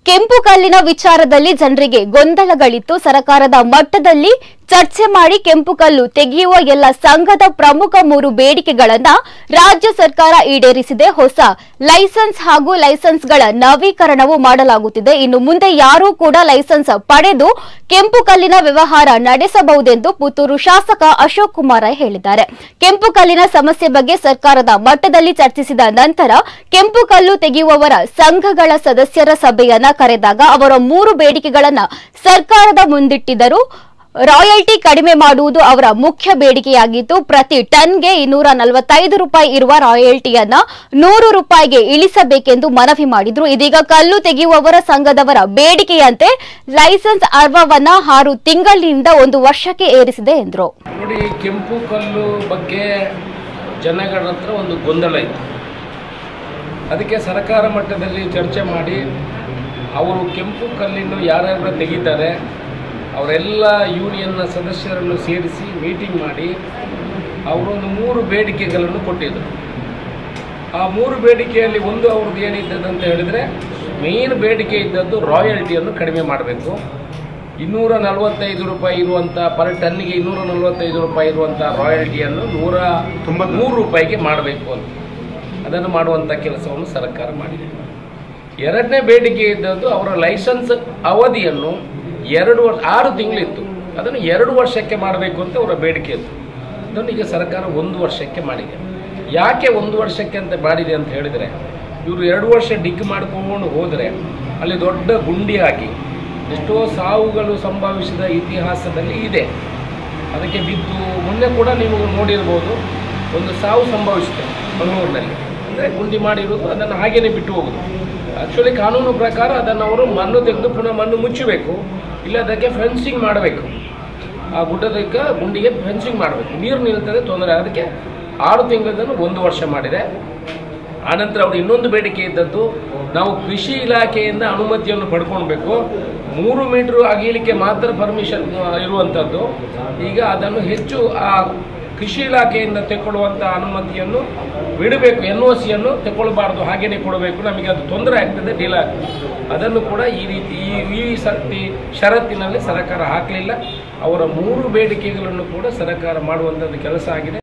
ಕೆಂಪು ಕಲ್ಲಿನ ವಿಚಾರದಲ್ಲಿ ಜನರಿಗೆ ಗೊಂದಲಗಳಿತ್ತು. ಸರ್ಕಾರದ ಮಟ್ಟದಲ್ಲಿ ಚರ್ಚೆ ಮಾಡಿ ಕೆಂಪು ಕಲ್ಲು ತೆಗೆಯುವ ಎಲ್ಲ ಸಂಘದ ಪ್ರಮುಖ 3 ಬೇಡಿಕೆಗಳನ್ನು ರಾಜ್ಯ ಸರ್ಕಾರ ಈಡೇರಿಸಿದೆ. ಹೊಸ ಲೈಸೆನ್ಸ್ ಹಾಗೂ ಲೈಸೆನ್ಸ್ಗಳ ನವೀಕರಣವೂ ಮಾಡಲಾಗುತ್ತಿದೆ. ಇನ್ನು ಮುಂದೆ ಯಾರೂ ಕೂಡ ಲೈಸೆನ್ಸ್ ಪಡೆದು ಕೆಂಪು ಕಲ್ಲಿನ ವ್ಯವಹಾರ ನಡೆಸಬಹುದೆಂದು ಪುತ್ತೂರು ಶಾಸಕ ಅಶೋಕ್ ಕುಮಾರ ಹೇಳಿದ್ದಾರೆ. ಕೆಂಪು ಕಲ್ಲಿನ ಸಮಸ್ಯೆ ಬಗ್ಗೆ ಸರ್ಕಾರದ ಮಟ್ಟದಲ್ಲಿ ಚರ್ಚಿಸಿದ ನಂತರ ಕೆಂಪು ಕಲ್ಲು ತೆಗೆಯುವವರ ಸಂಘಗಳ ಸದಸ್ಯರ ಸಭೆಯನ್ನ ಕರೆದಾಗ ಅವರ 3 ಬೇಡಿಕೆಗಳನ್ನು ಸರ್ಕಾರದ ಮುಂದಿಟ್ಟಿದ್ದರು. ರಾಯಲ್ಟಿ ಕಡಿಮೆ ಮಾಡುವುದು ಅವರ ಮುಖ್ಯ ಬೇಡಿಕೆಯಾಗಿತ್ತು. ಪ್ರತಿ ಟನ್ಗೆ 245 ರೂಪಾಯಿ ಇರುವ ರಾಯಲ್ಟಿಯನ್ನ 100 ರೂಪಾಯಿಗೆ ಇಳಿಸಬೇಕೆಂದು ಮನವಿ ಮಾಡಿದ್ರು. ಇದೀಗ ಕಲ್ಲು ತೆಗೆಯುವವರ ಸಂಘದವರ ಬೇಡಿಕೆಯಂತೆ ಲೈಸೆನ್ಸ್ ಅರ್ವವನ್ನ 6 ತಿಂಗಳಿನಿಂದ 1 ವರ್ಷಕ್ಕೆ ಏರಿಸಿದೆ ಎಂದರು. ನೋಡಿ, ಕೆಂಪು ಕಲ್ಲು ಬಗ್ಗೆ ಜನಗಳ ಹತ್ರ ಒಂದು ಗೊಂದಲ ಇತ್ತು. ಅದಕ್ಕೆ ಸರ್ಕಾರ ಮಟ್ಟದಲ್ಲಿ ಚರ್ಚೆ ಮಾಡಿ ಅವರು ಕೆಂಪು ಕಲ್ಲಿನ ಯಾರ್ಯಾರು ತೆಗಿತಾರೆ ಅವರೆಲ್ಲ ಯೂನಿಯನ್ನ ಸದಸ್ಯರನ್ನು ಸೇರಿಸಿ ಮೀಟಿಂಗ್ ಮಾಡಿ ಅವರೊಂದು 3 ಬೇಡಿಕೆಗಳನ್ನು ಕೊಟ್ಟಿದ್ದರು. ಆ 3 ಬೇಡಿಕೆಯಲ್ಲಿ ಒಂದು ಅವ್ರದ್ದು ಏನಿದ್ದದಂತ ಹೇಳಿದರೆ, ಮೇನ್ ಬೇಡಿಕೆ ಇದ್ದದ್ದು ರಾಯಲ್ಟಿಯನ್ನು ಕಡಿಮೆ ಮಾಡಬೇಕು. 245 ರೂಪಾಯಿ ಇರುವಂಥ ಪರ್ ಟನ್ನಿಗೆ 245 ರೂಪಾಯಿ ಇರುವಂಥ ರಾಯಲ್ಟಿಯನ್ನು 193 ರೂಪಾಯಿಗೆ ಮಾಡಬೇಕು ಅಂತ ಅದನ್ನು ಮಾಡುವಂಥ ಕೆಲಸವನ್ನು ಸರ್ಕಾರ ಮಾಡಿದೆ. ಎರಡನೇ ಬೇಡಿಕೆ ಇದ್ದದ್ದು ಅವರ ಲೈಸೆನ್ಸ್ ಅವಧಿಯನ್ನು 6 ತಿಂಗಳಿತ್ತು, ಅದನ್ನು 2 ವರ್ಷಕ್ಕೆ ಮಾಡಬೇಕು ಅಂತ ಅವರ ಬೇಡಿಕೆ ಇತ್ತು. ಅದನ್ನು ಈಗ ಸರ್ಕಾರ 1 ವರ್ಷಕ್ಕೆ ಮಾಡಿದೆ. ಯಾಕೆ 1 ವರ್ಷಕ್ಕೆ ಅಂತ ಮಾಡಿದೆ ಅಂತ ಹೇಳಿದರೆ, ಇವರು 2 ವರ್ಷ ಡಿಗ್ ಮಾಡ್ಕೊಂಡು ಹೋದರೆ ಅಲ್ಲಿ ದೊಡ್ಡ ಗುಂಡಿಯಾಗಿ ಎಷ್ಟೋ ಸಾವುಗಳು ಸಂಭವಿಸಿದ ಇತಿಹಾಸದಲ್ಲಿ ಇದೆ. ಅದಕ್ಕೆ ಬಿದ್ದು ಮೊನ್ನೆ ಕೂಡ ನೀವು ನೋಡಿರ್ಬೋದು, ಒಂದು ಸಾವು ಸಂಭವಿಸಿದೆ ಮಂಗಳೂರಿನಲ್ಲಿ. ಅಂದರೆ ಗುಂಡಿ ಮಾಡಿರೋದು, ಅದನ್ನು ಹಾಗೇನೆ ಬಿಟ್ಟು ಹೋಗೋದು. ಆ್ಯಕ್ಚುಲಿ ಕಾನೂನು ಪ್ರಕಾರ ಅದನ್ನು ಅವರು ಮಣ್ಣು ತೆಗೆದು ಪುನಃ ಮಣ್ಣು ಮುಚ್ಚಬೇಕು, ಇಲ್ಲ ಅದಕ್ಕೆ ಫೆನ್ಸಿಂಗ್ ಮಾಡಬೇಕು. ಆ ಗುಡ್ಡದಕ್ಕೆ ಗುಂಡಿಗೆ ಫೆನ್ಸಿಂಗ್ ಮಾಡಬೇಕು, ನೀರು ನಿಲ್ತದೆ, ತೊಂದರೆ. ಅದಕ್ಕೆ 6 ತಿಂಗಳದನ್ನು 1 ವರ್ಷ ಮಾಡಿದೆ. ಆನಂತರ ಅವರು ಇನ್ನೊಂದು ಬೇಡಿಕೆ ಇದ್ದದ್ದು, ನಾವು ಕೃಷಿ ಇಲಾಖೆಯಿಂದ ಅನುಮತಿಯನ್ನು ಪಡ್ಕೊಳ್ಬೇಕು. 3 ಮೀಟರ್ ಅಗಲಿಕ್ಕೆ ಮಾತ್ರ ಪರ್ಮಿಷನ್ ಇರುವಂಥದ್ದು. ಈಗ ಅದನ್ನು ಹೆಚ್ಚು ಆ ಕೃಷಿ ಇಲಾಖೆಯಿಂದ ತೆಗೊಳ್ಳುವಂಥ ಅನುಮತಿಯನ್ನು ಬಿಡಬೇಕು, NOCಯನ್ನು ತೆಗೊಳ್ಬಾರ್ದು, ಹಾಗೇನೆ ಕೊಡಬೇಕು. ನಮಗೆ ಅದು ತೊಂದರೆ ಆಗ್ತದೆ, ಡೀಲ್ ಆಗ್ತದೆ. ಅದನ್ನು ಕೂಡ ಈ ರೀತಿ ಈ ಷರತ್ತಿನಲ್ಲಿ ಸರ್ಕಾರ ಹಾಕಲಿಲ್ಲ. ಅವರ 3 ಬೇಡಿಕೆಗಳನ್ನು ಕೂಡ ಸರ್ಕಾರ ಮಾಡುವಂಥದ್ದು ಕೆಲಸ ಆಗಿದೆ.